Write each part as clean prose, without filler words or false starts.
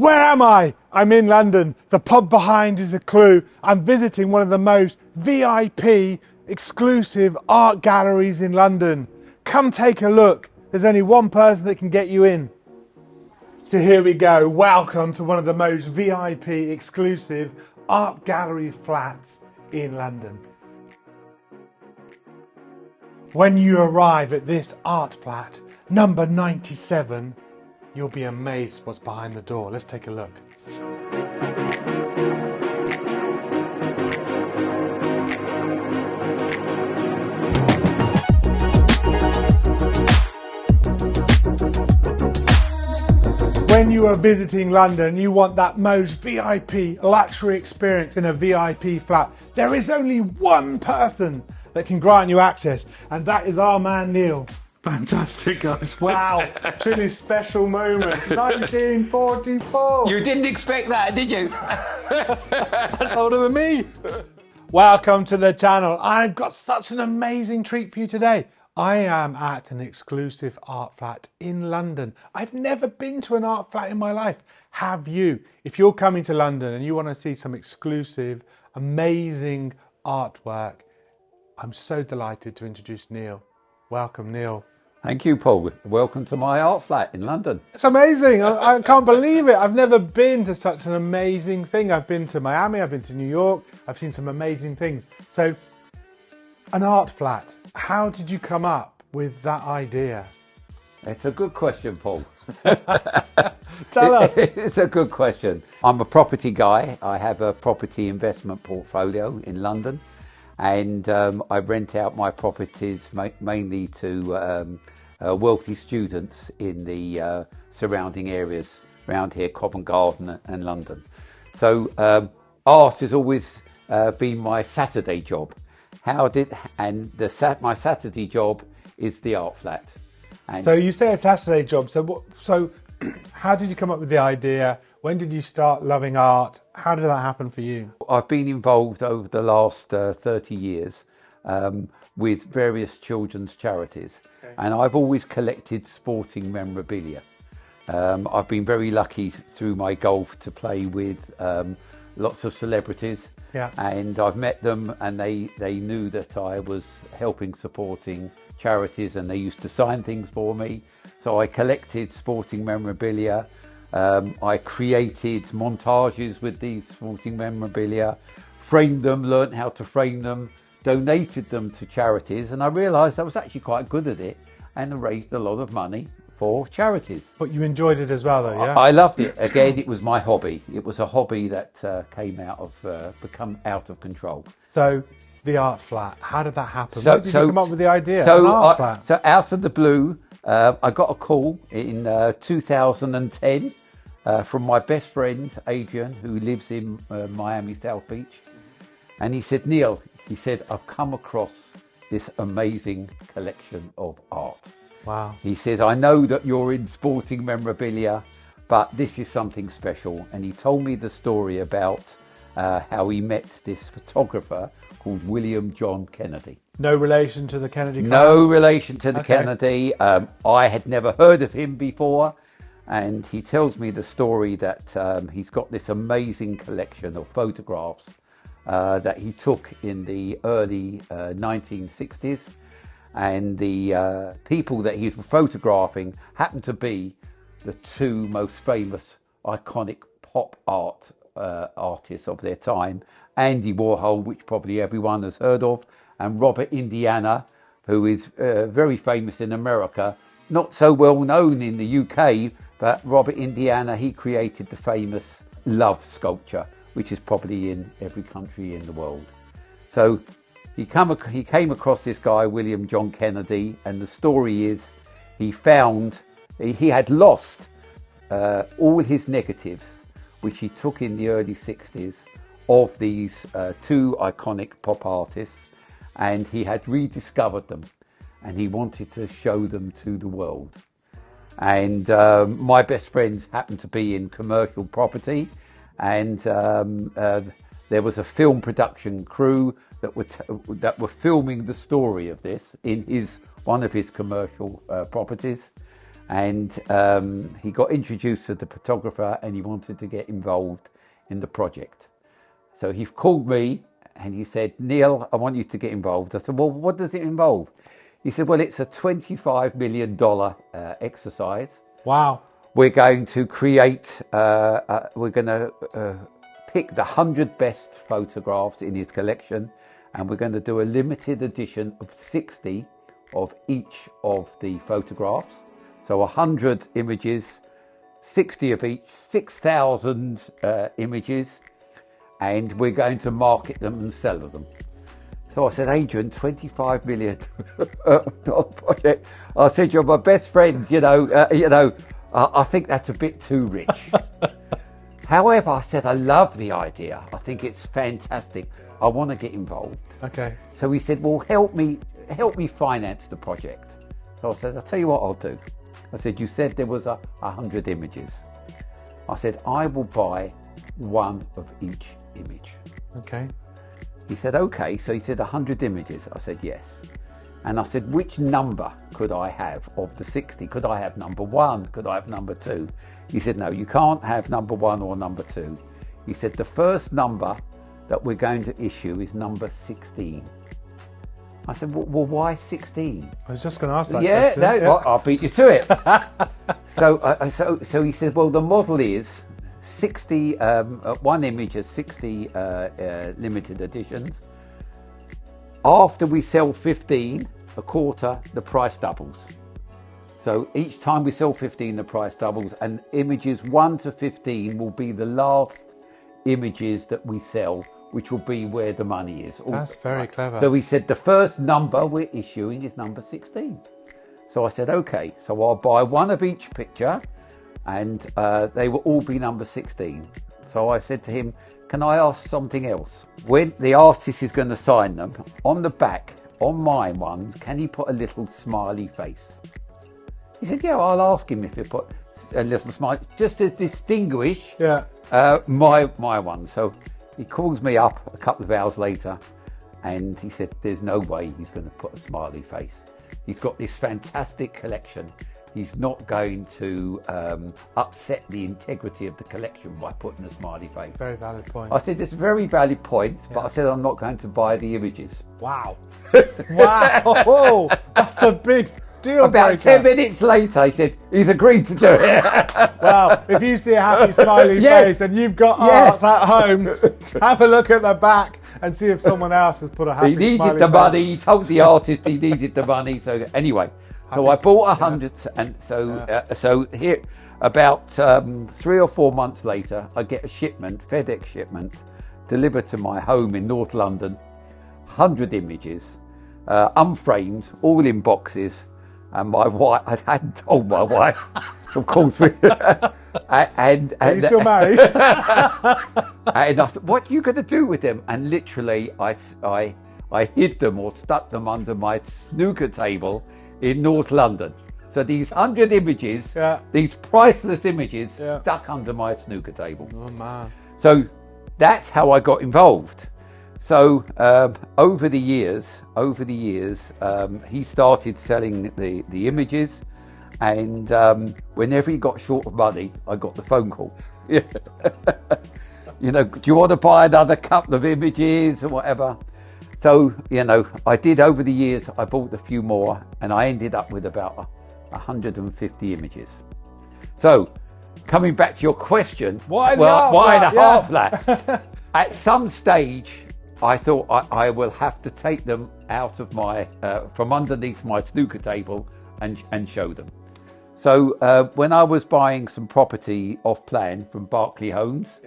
Where am I? I'm in London. The pub behind is a clue. I'm visiting one of the most VIP, exclusive art galleries in London. Come take a look. There's only one person that can get you in. So here we go. Welcome to one of the most VIP, exclusive art gallery flats in London. When you arrive at this art flat, number 97, you'll be amazed what's behind the door. Let's take a look. When you are visiting London, you want that most VIP luxury experience in a VIP flat. There is only one person that can grant you access, and that is our man Neil. Fantastic, guys. Wow. Truly special moment. 1944. You didn't expect that, did you? That's older than me. Welcome to the channel. I've got such an amazing treat for you today. I am at an exclusive art flat in London. I've never been to an art flat in my life. Have you? If you're coming to London and you want to see some exclusive, amazing artwork, I'm so delighted to introduce Neil. Welcome, Neil. Thank you, Paul. Welcome to my art flat in London. It's amazing. I can't believe it. I've never been to such an amazing thing. I've been to Miami, I've been to New York. I've seen some amazing things. So, an art flat. How did you come up with that idea? It's a good question, Paul. Tell us. It's a good question. I'm a property guy. I have a property investment portfolio in London. And I rent out my properties mainly to wealthy students in the surrounding areas around here, Covent Garden and London. So art has always been my Saturday job. My Saturday job is the art flat. And so you say a Saturday job. So how did you come up with the idea? When did you start loving art? How did that happen for you? I've been involved over the last 30 years with various children's charities. Okay. And I've always collected sporting memorabilia. I've been very lucky through my golf to play with lots of celebrities. Yeah. And I've met them and they knew that I was supporting charities, and they used to sign things for me. So I collected sporting memorabilia. I created montages with these sporting memorabilia, framed them, learnt how to frame them, donated them to charities, and I realised I was actually quite good at it and raised a lot of money for charities. But you enjoyed it as well, though, yeah? I loved it. Again, it was my hobby. It was a hobby that become out of control. So, the art flat, how did that happen? When did you come up with the idea? So out of the blue, I got a call in 2010 from my best friend, Adrian, who lives in Miami, South Beach. And he said, Neil, I've come across this amazing collection of art. Wow. He says, I know that you're in sporting memorabilia, but this is something special. And he told me the story about how he met this photographer called William John Kennedy. No relation to the Kennedy clan? No relation to the Kennedy. I had never heard of him before. And he tells me the story that he's got this amazing collection of photographs that he took in the early 1960s. And the people that he's photographing happened to be the two most famous iconic pop art artists of their time. Andy Warhol, which probably everyone has heard of, and Robert Indiana, who is very famous in America, not so well known in the UK, but Robert Indiana, he created the famous love sculpture, which is probably in every country in the world. So he came across this guy, William John Kennedy, and the story is he had lost all his negatives, which he took in the early 60s of these two iconic pop artists, and he had rediscovered them, and he wanted to show them to the world. And my best friends happened to be in commercial property, and there was a film production crew that were filming the story of this in one of his commercial properties. and he got introduced to the photographer, and he wanted to get involved in the project. So he called me and he said, Neil, I want you to get involved. I said, well, what does it involve? He said, well, it's a $25 million exercise. Wow. We're going to create, we're going to pick the 100 best photographs in his collection, and we're going to do a limited edition of 60 of each of the photographs. So 100 images, 60 of each, 6,000 images, and we're going to market them and sell them. So I said, Adrian, 25 million project. I said, you're my best friend, I think that's a bit too rich. However, I said, I love the idea. I think it's fantastic. I want to get involved. Okay. So he said, well, help me finance the project. So I said, I'll tell you what I'll do. I said, you said there was 100 images. I said, I will buy one of each image. Okay. He said, okay. So he said 100 images. I said, yes. And I said, which number could I have of the 60? Could I have number 1? Could I have number 2? He said, no, you can't have number 1 or number 2. He said, the first number that we're going to issue is number 16. I said, well, why 16? I was just going to ask that question. Yeah. Well, I'll beat you to it. So he said, well, the model is 60, one image has 60 limited editions. After we sell 15, a quarter, the price doubles. So each time we sell 15, the price doubles, and images 1 to 15 will be the last images that we sell, which will be where the money is. That's very clever. So he said the first number we're issuing is number 16. So I said, okay, so I'll buy one of each picture, and they will all be number 16. So I said to him, can I ask something else? When the artist is going to sign them, on the back, on my ones, can he put a little smiley face? He said, yeah, I'll ask him if he put a little smile, just to distinguish my one. So he calls me up a couple of hours later, and he said, there's no way he's going to put a smiley face. He's got this fantastic collection. He's not going to upset the integrity of the collection by putting a smiley face. Very valid point. I said, it's a very valid point, but I said, I'm not going to buy the images. Wow. Wow. Oh, that's a big deal About breaker. 10 minutes later, he said, he's agreed to do it. Well, if you see a happy smiley face and you've got arts at home, have a look at the back and see if someone else has put a happy smiley face. He needed the money. He told the artist he needed the money. So anyway, so I bought 100, and so here, about 3 or 4 months later, I get a shipment, FedEx shipment, delivered to my home in North London, 100 images, unframed, all in boxes. And my wife, I hadn't told my wife, of course. Are you still married? And I thought, what are you going to do with them? And literally, I hid them or stuck them under my snooker table in North London. So these 100 images, these priceless images, stuck under my snooker table. Oh man! So that's how I got involved. So over the years, he started selling the images, and whenever he got short of money, I got the phone call. Do you want to buy another couple of images or whatever? So, I did over the years, I bought a few more, and I ended up with about 150 images. So, coming back to your question, why the art flat? At some stage, I thought I will have to take them out of my from underneath my snooker table and show them. So when I was buying some property off plan from Berkeley Homes,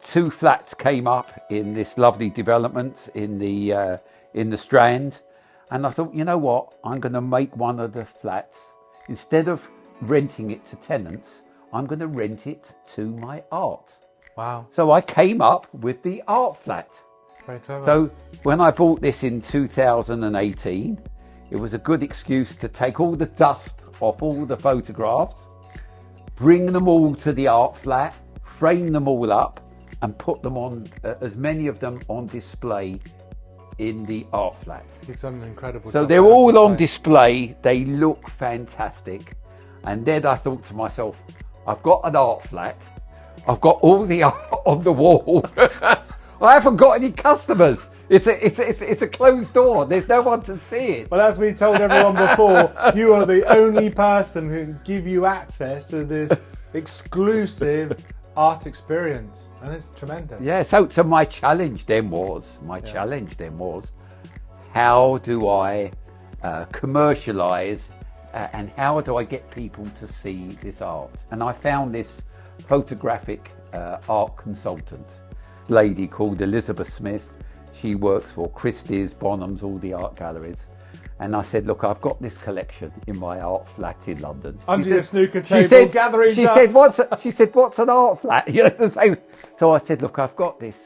2 flats came up in this lovely development in the Strand, and I thought, you know what, I'm going to make one of the flats, instead of renting it to tenants, I'm going to rent it to my art. Wow. So I came up with the art flat. Very clever. So when I bought this in 2018, it was a good excuse to take all the dust off all the photographs, bring them all to the art flat, frame them all up, and put them on, as many of them on display in the art flat. You've done an incredible So job. they're all on display. They look fantastic. And then I thought to myself, I've got an art flat. I've got all the art on the wall. I haven't got any customers. It's a closed door. There's no one to see it. Well, as we told everyone before, you are the only person who can give you access to this exclusive art experience, and it's tremendous. Yeah. So my challenge then was, how do I commercialize and how do I get people to see this art? And I found this photographic art consultant lady called Elizabeth Smith. She works for Christie's, Bonhams, all the art galleries. And I said, look, I've got this collection in my art flat in London. Under your snooker table, gathering dust. She said, what's an art flat? You know, so I said, look, I've got this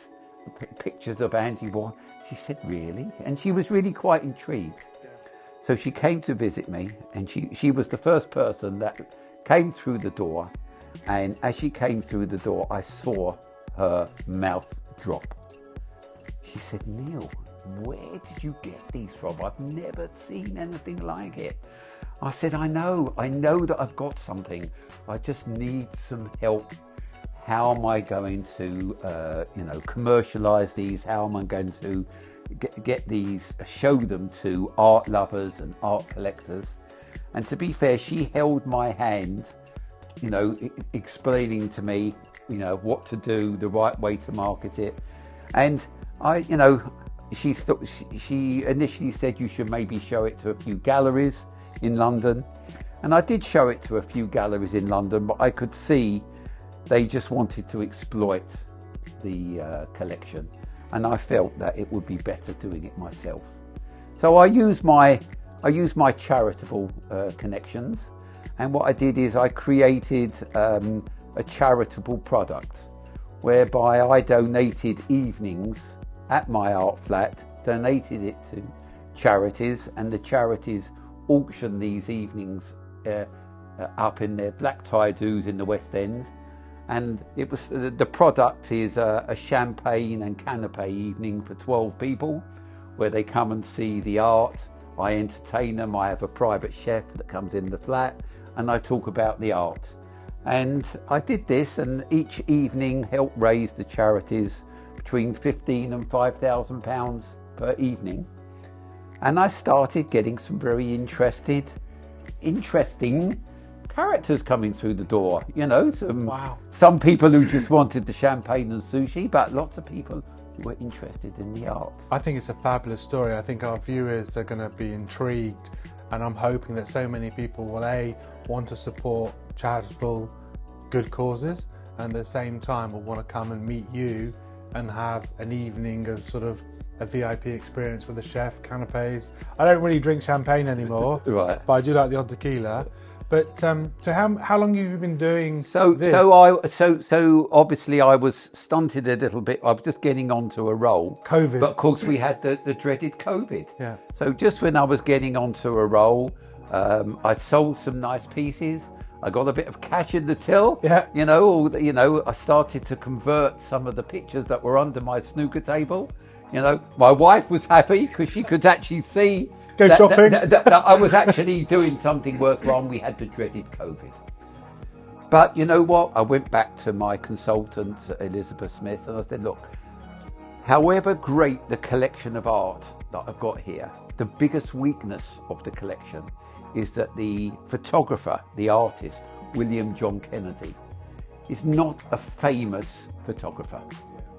pictures of Andy Warhol. She said, really? And she was really quite intrigued. Yeah. So she came to visit me, and she was the first person that came through the door. And as she came through the door, I saw her mouth drop. She said, Neil, where did you get these from? I've never seen anything like it. I said, I know that I've got something. I just need some help. How am I going to, commercialize these? How am I going to get these, show them to art lovers and art collectors? And to be fair, she held my hand, explaining to me, what to do, the right way to market it. And she initially said you should maybe show it to a few galleries in London. And I did show it to a few galleries in London, but I could see they just wanted to exploit the collection. And I felt that it would be better doing it myself. So I used my charitable connections. And what I did is I created a charitable product whereby I donated evenings at my art flat, donated it to charities, and the charities auction these evenings up in their black tie doos in the West End. And it was the product is a champagne and canapé evening for 12 people, where they come and see the art. I entertain them. I have a private chef that comes in the flat, and I talk about the art. And I did this, and each evening helped raise the charities between £15,000 and £5,000 per evening. And I started getting some very interesting characters coming through the door. Some people who just wanted the champagne and sushi, but lots of people who were interested in the art. I think it's a fabulous story. I think our viewers are going to be intrigued, and I'm hoping that so many people will want to support charitable good causes, and at the same time will want to come and meet you and have an evening of sort of a VIP experience with a chef, canapes. I don't really drink champagne anymore, right? But I do like the odd tequila. But so how long have you been doing this? So obviously I was stunted a little bit. I was just getting onto a roll. COVID. But of course we had the dreaded COVID. Yeah. So just when I was getting onto a roll, I sold some nice pieces. I got a bit of cash in the till. Yeah. I started to convert some of the pictures that were under my snooker table. My wife was happy because she could actually see that I was actually doing something worthwhile. We had the dreaded COVID. But you know what? I went back to my consultant, Elizabeth Smith, and I said, look, however great the collection of art that I've got here, the biggest weakness of the collection is that the photographer, the artist, William John Kennedy, is not a famous photographer.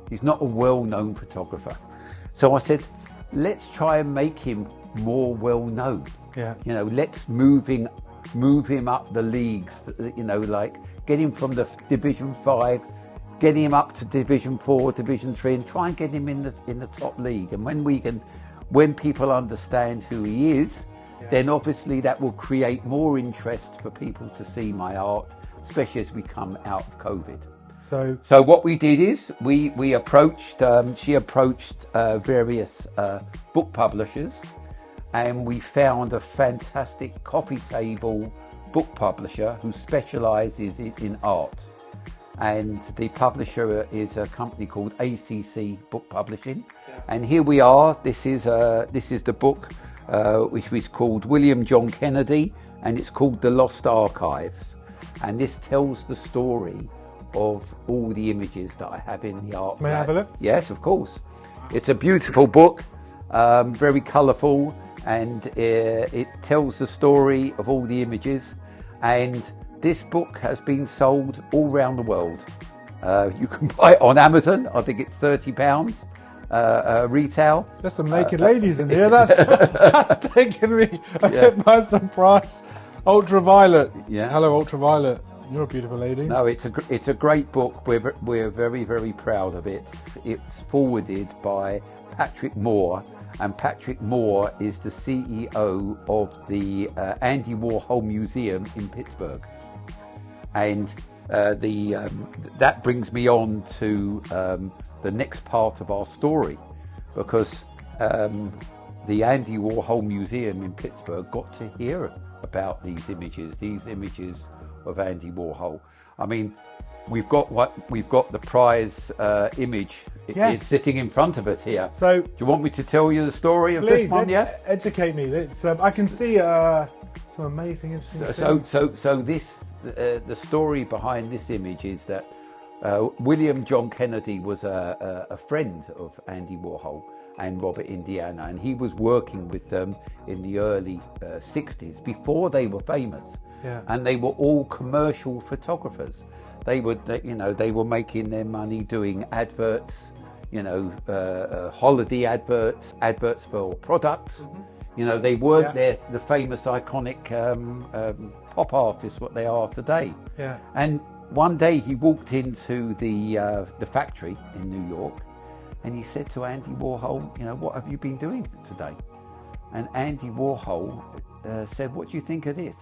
He's not a well-known photographer. So I said, let's try and make him more well-known. Yeah. Let's move him up the leagues. Like get him from the Division 5, get him up to Division 4, Division 3, and try and get him in the top league. And when people understand who he is, then obviously that will create more interest for people to see my art, especially as we come out of COVID. So what we did is we approached, she approached various book publishers, and we found a fantastic coffee table book publisher who specialises in art. and the publisher is a company called ACC Book Publishing. And here we are. This is the book which was called William John Kennedy, and it's called The Lost Archives. And this tells the story of all the images that I have in the art. May I have a look? Yes, of course. It's a beautiful book, very colourful, and it tells the story of all the images. And this book has been sold all around the world. You can buy it on Amazon. I think it's £30 retail. There's some naked ladies in here. That's taken me a bit by surprise. Ultraviolet. Yeah. Hello, Ultraviolet. You're a beautiful lady. No, it's a great book. We're very, very proud of it. It's forwarded by Patrick Moore, and Patrick Moore is the CEO of the Andy Warhol Museum in Pittsburgh. And that brings me on to the next part of our story, because the Andy Warhol Museum in Pittsburgh got to hear about these images of Andy Warhol. I mean, we've got the prize image. Yes. Is sitting in front of us here. So, do you want me to tell you the story of please, this one? Yes. Educate me. It's, I can see some amazing, interesting things. So this the story behind this image is that William John Kennedy was a friend of Andy Warhol and Robert Indiana, and he was working with them in the early 60s before they were famous. Yeah. And they were all commercial photographers. They were making their money doing adverts, holiday adverts for products. Mm-hmm. They weren't the famous iconic pop artists what they are today. Yeah. And one day he walked into the factory in New York, and he said to Andy Warhol, what have you been doing today? And Andy Warhol said, what do you think of this?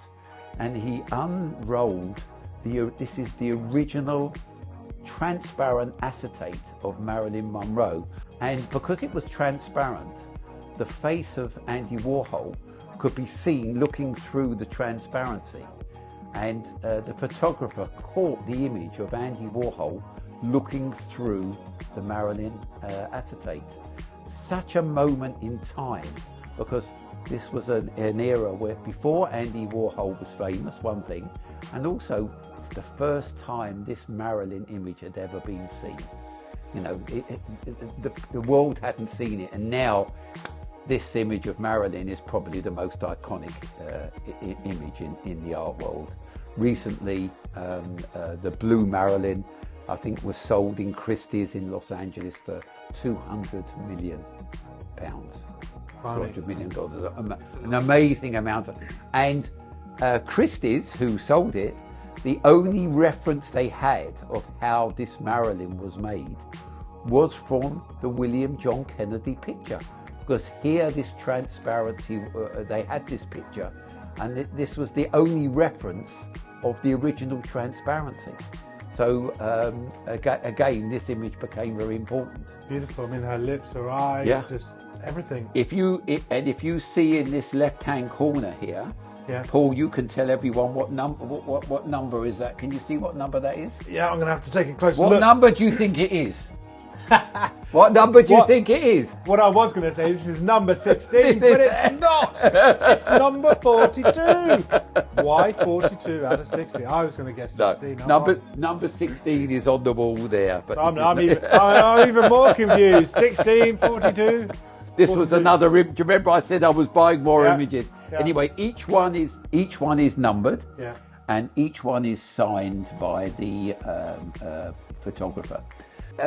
And he unrolled this is the original transparent acetate of Marilyn Monroe. And because it was transparent, the face of Andy Warhol could be seen looking through the transparency. And the photographer caught the image of Andy Warhol looking through the Marilyn acetate. Such a moment in time, because this was an era where before Andy Warhol was famous, one thing, and also it's the first time this Marilyn image had ever been seen. The world hadn't seen it, and now this image of Marilyn is probably the most iconic image in the art world. Recently, the blue Marilyn, I think, was sold in Christie's in Los Angeles for £200 million. $200 million, an amazing amount. And Christie's, who sold it, the only reference they had of how this Marilyn was made was from the William John Kennedy picture. Because here, this transparency, they had this picture, and this was the only reference of the original transparency. So again, this image became very important. Beautiful. I mean, her lips, her eyes, just everything. If you see in this left-hand corner here, Paul, you can tell everyone what number is that. Can you see what number that is? Yeah, I'm going to have to take a closer look. look. What number do you think it is? What number do you think it is? What I was going to say, this is number 16, but it's not. It's number 42. Why 42 out of 60? I was going to guess 16. No, number 16 is on the wall there. But I'm even more confused. 16, 42. This 42. Was another. Do you remember I said I was buying more images? Yeah. Anyway, each one is numbered, and each one is signed by the photographer.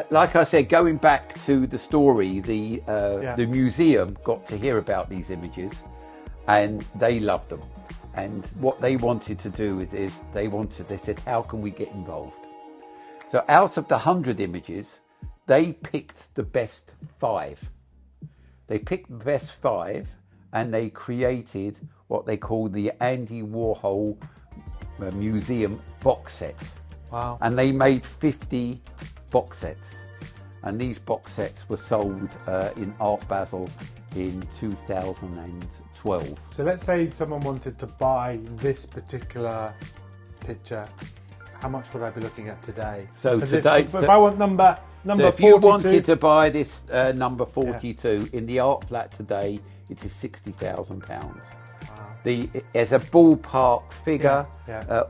Like I said, going back to the story, the museum got to hear about these images, and they loved them. And what they wanted to do is they said, how can we get involved? So out of the 100 images, they picked the best 5. They picked the best 5, and they created what they call the Andy Warhol Museum box set. Wow. And they made 50 box sets, and these box sets were sold in Art Basel in 2012. So let's say someone wanted to buy this particular picture. how much would I be looking at today? So today, if I want number so if 42, you wanted to buy this number 42 in the art flat today, it is £60,000. As a ballpark figure,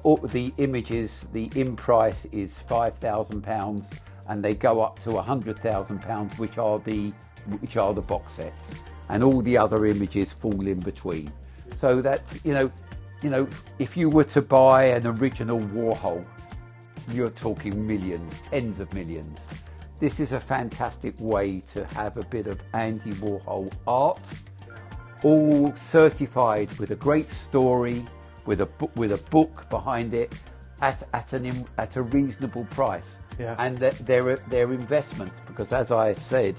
all the images, the in price is £5,000, and they go up to £100,000, which are the box sets, and all the other images fall in between. So that's you know, if you were to buy an original Warhol, you're talking millions, tens of millions. This is a fantastic way to have a bit of Andy Warhol art, all certified with a great story, with a book behind it, at a reasonable price. And that they're investments, because as I said,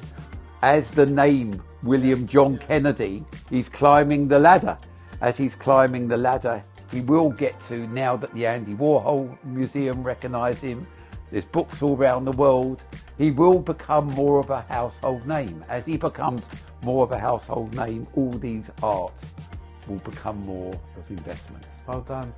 as the name William John Kennedy, he's climbing the ladder. As he's climbing the ladder, he will get to, now that the Andy Warhol Museum recognise him, there's books all around the world, he will become more of a household name. As he becomes more of a household name, all these arts will become more of investments. Well done.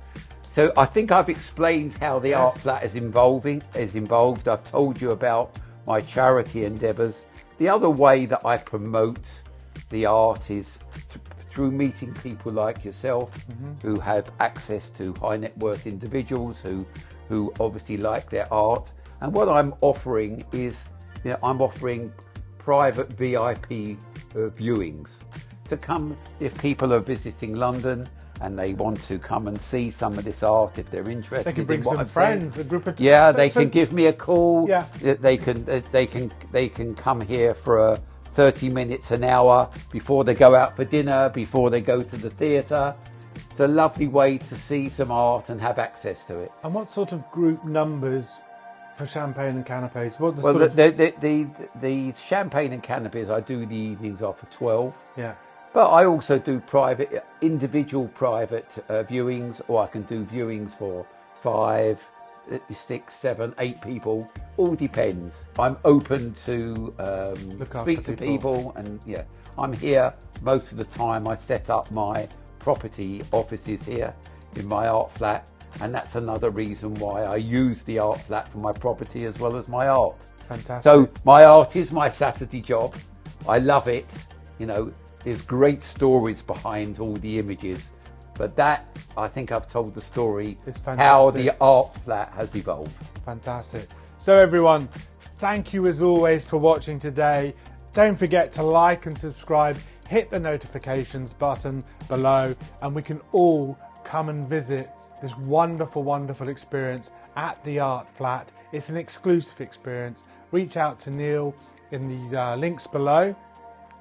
So I think I've explained how the art flat is involved. I've told you about my charity endeavours. The other way that I promote the art is through meeting people like yourself, who have access to high net worth individuals who obviously like their art. And what I'm offering is, I'm offering private VIP viewings to come if people are visiting London and they want to come and see some of this art, if they're interested. They can bring in what some I'm friends, saying. a group of They can give me a call. They can come here for 30 minutes, an hour, before they go out for dinner, before they go to the theatre. It's a lovely way to see some art and have access to it. And what sort of group numbers for champagne and canapes? The champagne and canapes, I do the evenings are for 12. Yeah. But I also do individual private viewings, or I can do viewings for 5, 6, 7, 8 people. All depends. I'm open to speak to people, and I'm here most of the time. I set up my property offices here in my art flat, and that's another reason why I use the art flat for my property as well as my art. Fantastic. So my art is my Saturday job. I love it. There's great stories behind all the images, but that, I think I've told the story, how the art flat has evolved. Fantastic. So everyone, thank you as always for watching today. Don't forget to like and subscribe, hit the notifications button below, and we can all come and visit this wonderful, wonderful experience at the art flat. It's an exclusive experience. Reach out to Neil in the links below.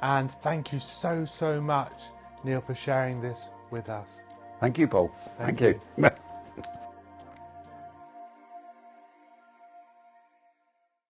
And thank you so much, Neil, for sharing this with us. Thank you, Paul. Thank you.